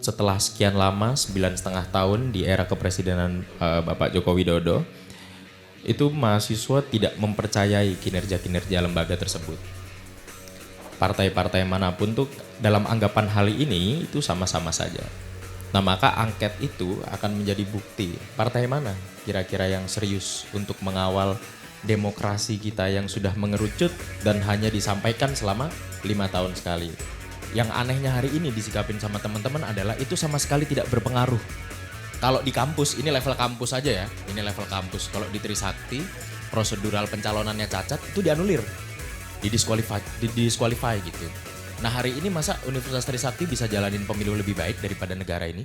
setelah sekian lama, 9,5 tahun di era kepresidenan Bapak Joko Widodo, itu mahasiswa tidak mempercayai kinerja-kinerja lembaga tersebut. Partai-partai manapun tuh dalam anggapan hal ini itu sama-sama saja. Nah, maka angket itu akan menjadi bukti partai mana kira-kira yang serius untuk mengawal demokrasi kita yang sudah mengerucut dan hanya disampaikan selama 5 tahun sekali. Yang anehnya hari ini disikapin sama teman-teman adalah itu sama sekali tidak berpengaruh. Kalau di kampus, ini level kampus aja ya, ini level kampus. Kalau di Trisakti, prosedural pencalonannya cacat, itu dianulir, didisqualify gitu. Nah, hari ini masa Universitas Trisakti bisa jalanin pemilu lebih baik daripada negara ini?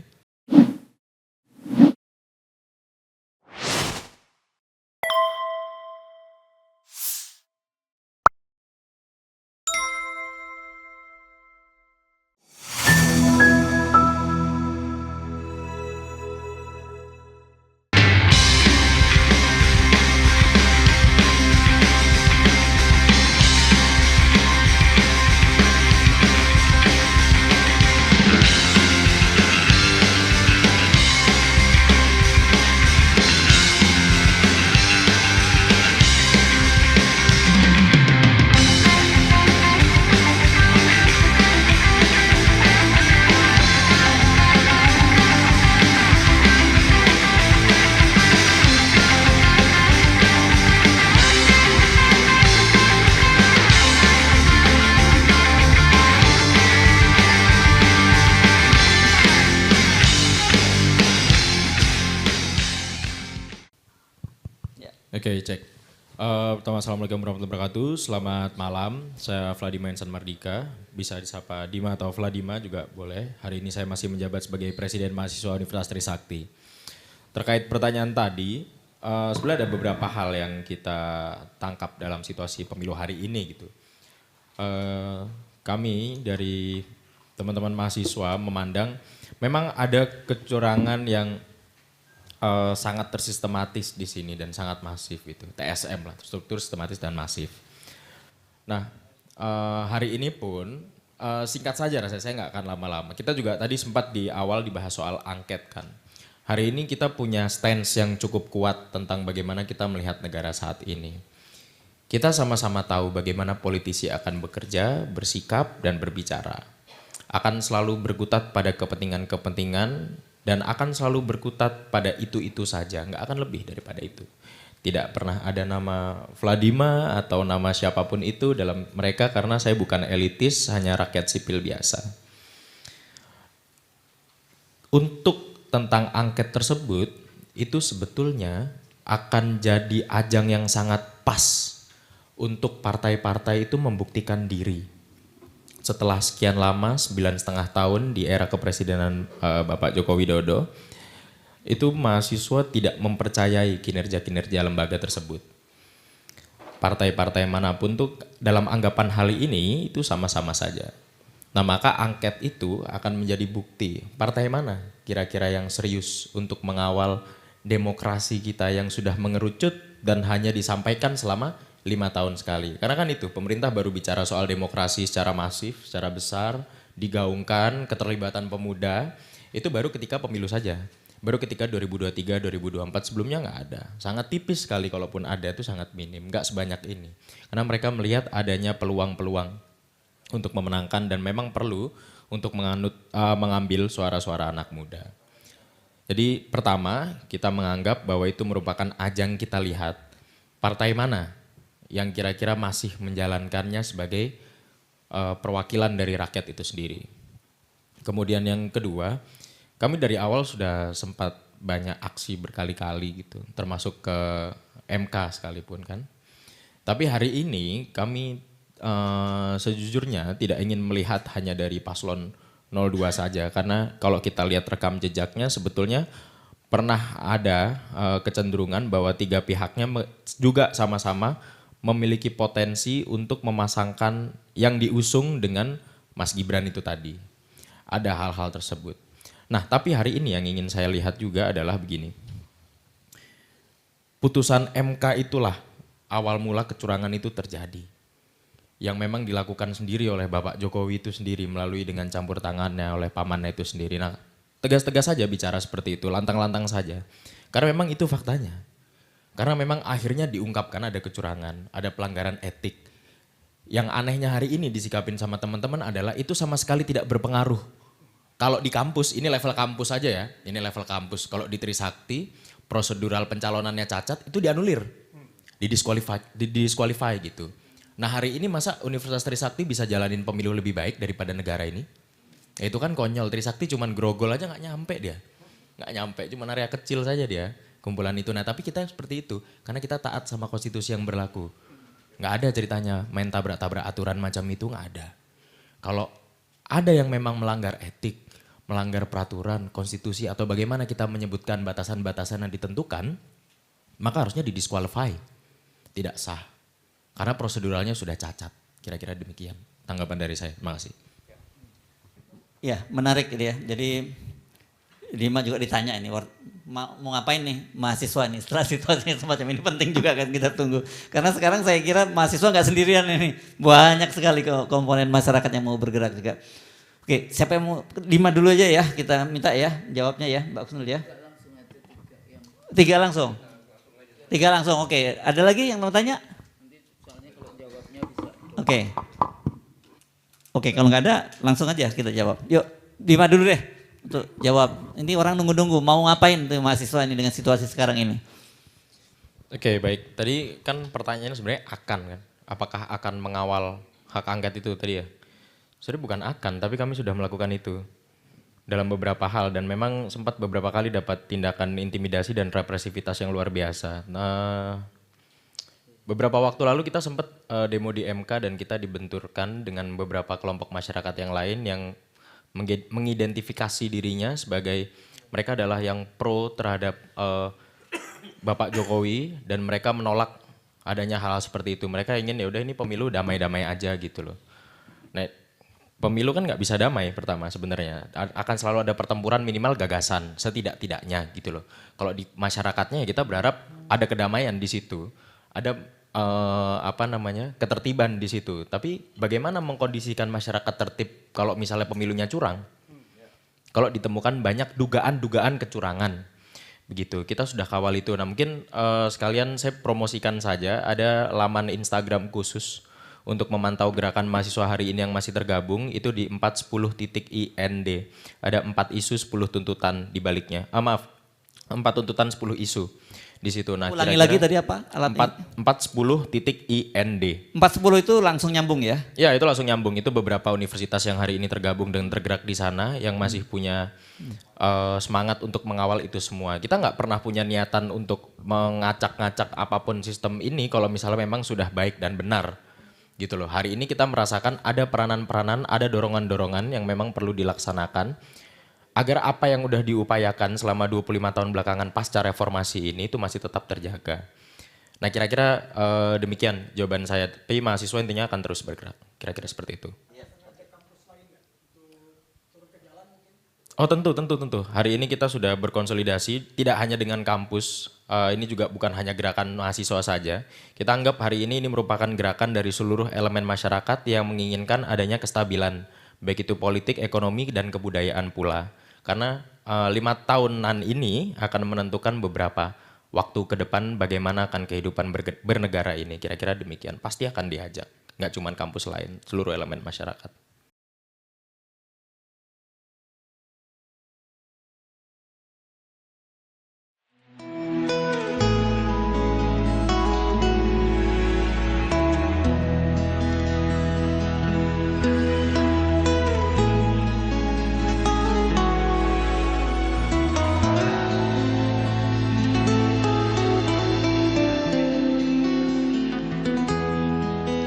Oke, cek. Pertama, assalamualaikum warahmatullahi wabarakatuh. Selamat malam, saya Vladima Insan Mardika. Bisa disapa Dima atau Vladima juga boleh. Hari ini saya masih menjabat sebagai Presiden Mahasiswa Universitas Trisakti. Terkait pertanyaan tadi, sebenarnya ada beberapa hal yang kita tangkap dalam situasi pemilu hari ini gitu. Kami dari teman-teman mahasiswa memandang memang ada kecurangan yang sangat tersistematis di sini dan sangat masif gitu. TSM lah, struktur sistematis dan masif. Nah, hari ini pun singkat saja rasanya, saya nggak akan lama-lama. Kita juga tadi sempat di awal dibahas soal angket kan. Hari ini kita punya stance yang cukup kuat tentang bagaimana kita melihat negara saat ini. Kita sama-sama tahu bagaimana politisi akan bekerja, bersikap, dan berbicara. Akan selalu berkutat pada kepentingan-kepentingan dan akan selalu berkutat pada itu-itu saja, nggak akan lebih daripada itu. Tidak pernah ada nama Vladima atau nama siapapun itu dalam mereka karena saya bukan elitis, hanya rakyat sipil biasa. Untuk tentang angket tersebut, itu sebetulnya akan jadi ajang yang sangat pas untuk partai-partai itu membuktikan diri. Setelah sekian lama, 9,5 tahun di era kepresidenan Bapak Joko Widodo, itu mahasiswa tidak mempercayai kinerja-kinerja lembaga tersebut. Partai-partai manapun tuh dalam anggapan hal ini itu sama-sama saja. Nah, maka angket itu akan menjadi bukti partai mana kira-kira yang serius untuk mengawal demokrasi kita yang sudah mengerucut dan hanya disampaikan selama 5 tahun sekali. Karena kan itu, pemerintah baru bicara soal demokrasi secara masif, secara besar, digaungkan, keterlibatan pemuda, itu baru ketika pemilu saja. Baru ketika 2023, 2024, sebelumnya nggak ada. Sangat tipis sekali, kalaupun ada itu sangat minim, nggak sebanyak ini. Karena mereka melihat adanya peluang-peluang untuk memenangkan dan memang perlu untuk mengambil suara-suara anak muda. Jadi pertama, kita menganggap bahwa itu merupakan ajang kita lihat partai mana yang kira-kira masih menjalankannya sebagai perwakilan dari rakyat itu sendiri. Kemudian yang kedua, kami dari awal sudah sempat banyak aksi berkali-kali gitu, termasuk ke MK sekalipun kan. Tapi hari ini kami sejujurnya tidak ingin melihat hanya dari paslon 02 saja, karena kalau kita lihat rekam jejaknya sebetulnya pernah ada kecenderungan bahwa tiga pihaknya juga sama-sama memiliki potensi untuk memasangkan yang diusung dengan Mas Gibran itu tadi. Ada hal-hal tersebut. Nah, tapi hari ini yang ingin saya lihat juga adalah begini. Putusan MK itulah awal mula kecurangan itu terjadi. Yang memang dilakukan sendiri oleh Bapak Jokowi itu sendiri melalui dengan campur tangannya oleh pamannya itu sendiri. Nah, tegas-tegas saja bicara seperti itu, lantang-lantang saja. Karena memang itu faktanya. Karena memang akhirnya diungkapkan ada kecurangan, ada pelanggaran etik. Yang anehnya hari ini disikapin sama teman-teman adalah itu sama sekali tidak berpengaruh. Kalau di kampus, ini level kampus aja ya, ini level kampus. Kalau di Trisakti, prosedural pencalonannya cacat, itu dianulir, didisqualify gitu. Nah hari ini masa Universitas Trisakti bisa jalanin pemilu lebih baik daripada negara ini? Ya itu kan konyol, Trisakti cuman grogol aja gak nyampe dia. Gak nyampe, cuman area kecil saja dia, kumpulan itu. Nah tapi kita seperti itu, karena kita taat sama konstitusi yang berlaku. Gak ada ceritanya main tabrak-tabrak aturan macam itu, gak ada. Kalau ada yang memang melanggar etik, melanggar peraturan, konstitusi, atau bagaimana kita menyebutkan batasan-batasan yang ditentukan, maka harusnya didisqualify, tidak sah. Karena proseduralnya sudah cacat, kira-kira demikian. Tanggapan dari saya, terima kasih. Ya menarik ini ya, jadi Dima juga ditanya ini, mau ngapain nih mahasiswa nih setelah situasi semacam ini, penting juga kan kita tunggu. Karena sekarang saya kira mahasiswa gak sendirian ini, banyak sekali komponen masyarakat yang mau bergerak juga. Oke, siapa yang mau, Dima dulu aja ya, kita minta ya jawabnya ya Mbak Kusnul ya. Tiga langsung? Tiga langsung, oke. Ada lagi yang mau tanya? Oke. Oke, kalau nggak ada langsung aja kita jawab. Yuk, Dima dulu deh untuk jawab. Ini orang nunggu-nunggu, mau ngapain tuh mahasiswa ini dengan situasi sekarang ini? Oke, baik. Tadi kan pertanyaannya sebenarnya akan kan. Apakah akan mengawal hak angket itu tadi ya? Sebenarnya bukan akan, tapi kami sudah melakukan itu dalam beberapa hal dan memang sempat beberapa kali dapat tindakan intimidasi dan represivitas yang luar biasa. Nah, beberapa waktu lalu kita sempat demo di MK dan kita dibenturkan dengan beberapa kelompok masyarakat yang lain yang mengidentifikasi dirinya sebagai mereka adalah yang pro terhadap Bapak Jokowi dan mereka menolak adanya hal seperti itu. Mereka ingin ya udah ini pemilu damai-damai aja gitu loh. Nah, pemilu kan nggak bisa damai pertama sebenarnya. Akan selalu ada pertempuran minimal gagasan setidak-tidaknya gitu loh. Kalau di masyarakatnya ya kita berharap ada kedamaian di situ. Ada ketertiban di situ. Tapi bagaimana mengkondisikan masyarakat tertib kalau misalnya pemilunya curang? Kalau ditemukan banyak dugaan-dugaan kecurangan. Begitu, kita sudah kawal itu. Nah mungkin sekalian saya promosikan saja, ada laman Instagram khusus untuk memantau gerakan mahasiswa hari ini yang masih tergabung, itu di 410.ind. Ada 4 isu 10 tuntutan di baliknya. 4 tuntutan 10 isu di situ. Nah, ulangi lagi tadi apa? 410.ind. 410 itu langsung nyambung ya? Ya, itu langsung nyambung. Itu beberapa universitas yang hari ini tergabung dan tergerak di sana yang masih punya semangat untuk mengawal itu semua. Kita nggak pernah punya niatan untuk mengacak-ngacak apapun sistem ini kalau misalnya memang sudah baik dan benar. Gitu loh. Hari ini kita merasakan ada peranan-peranan, ada dorongan-dorongan yang memang perlu dilaksanakan agar apa yang udah diupayakan selama 25 tahun belakangan pasca reformasi ini itu masih tetap terjaga. Nah kira-kira demikian jawaban saya. Tapi mahasiswa intinya akan terus bergerak. Kira-kira seperti itu. Oh tentu. Hari ini kita sudah berkonsolidasi tidak hanya dengan kampus. Ini juga bukan hanya gerakan mahasiswa saja. Kita anggap hari ini merupakan gerakan dari seluruh elemen masyarakat yang menginginkan adanya kestabilan. Baik itu politik, ekonomi, dan kebudayaan pula. Karena 5 tahunan ini akan menentukan beberapa waktu ke depan bagaimana akan kehidupan bernegara ini. Kira-kira demikian. Pasti akan diajak. Nggak cuma kampus lain, seluruh elemen masyarakat.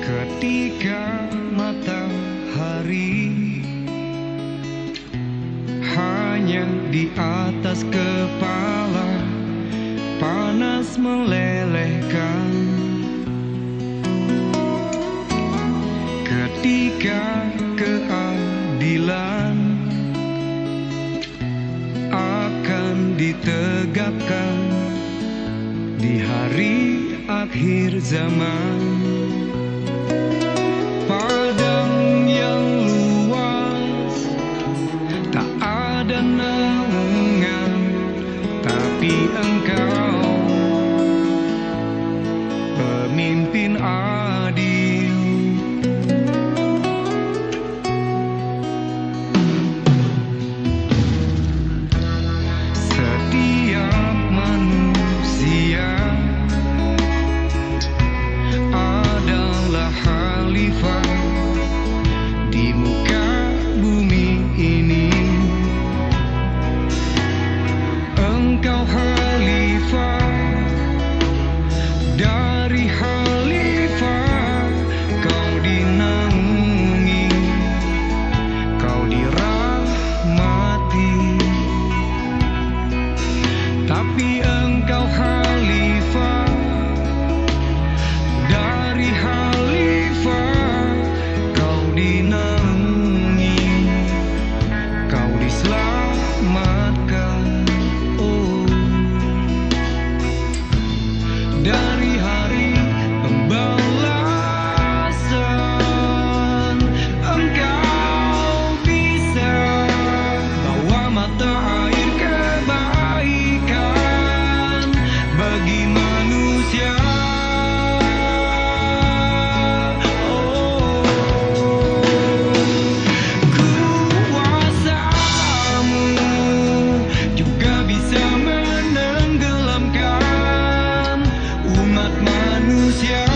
Ketika matahari hanya di atas kepala panas melelehkan, ketika keadilan akan ditegakkan di hari akhir zaman. Padang yang luas, tak ada nama tapi engkau pemimpin adil. Setiap manusia adalah khalifah di muka bumi ini. Engkau khalifah, dari khalifah kau dinaungi, kau dirahmati. Tapi engkau khalifah, dari khalifah kau dinaungi, kau diselamatkan. Oh, dari hari pembalasan engkau bisa bawa mata air kebaikan bagi manusia. Oh, kuasamu juga bisa menenggelamkan umat manusia.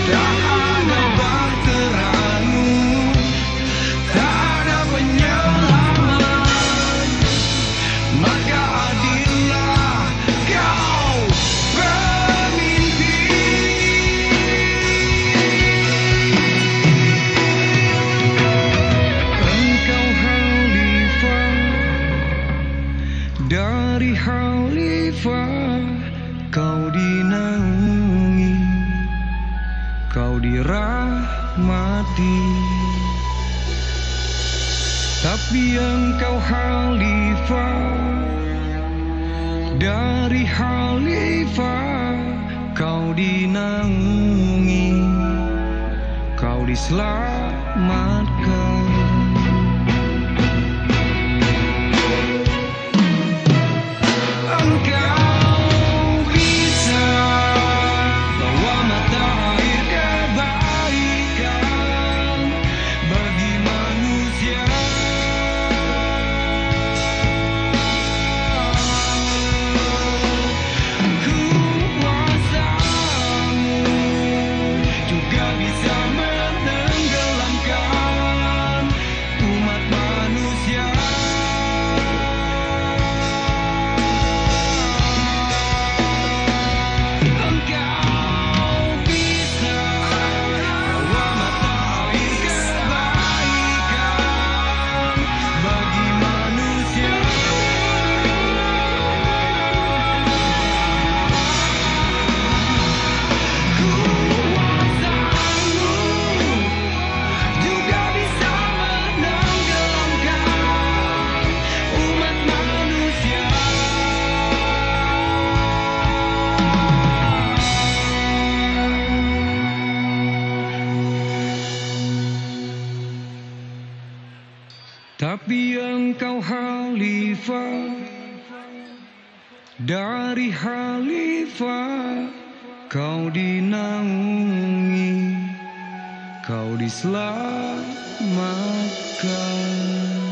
Tak ada bahteramu, tak ada penyelamat, maka adillah kau pemimpin. Engkau khalifah, dari khalifah kau dinaungi, kau dirahmati. Tapi engkau khalifah, dari khalifah kau dinaungi, kau diselamatkan. Engkau bisa bawa mata air kebaikan bagi manusia. Kuasamu juga bisa menenggelamkan umat manusia. Engkau bisa bawa mata air kebaikan bagi manusia. Kuasamu juga bisa menenggelamkan umat manusia. Tapi engkau khalifah, dari khalifah kau dinaungi, kau diselamatkan.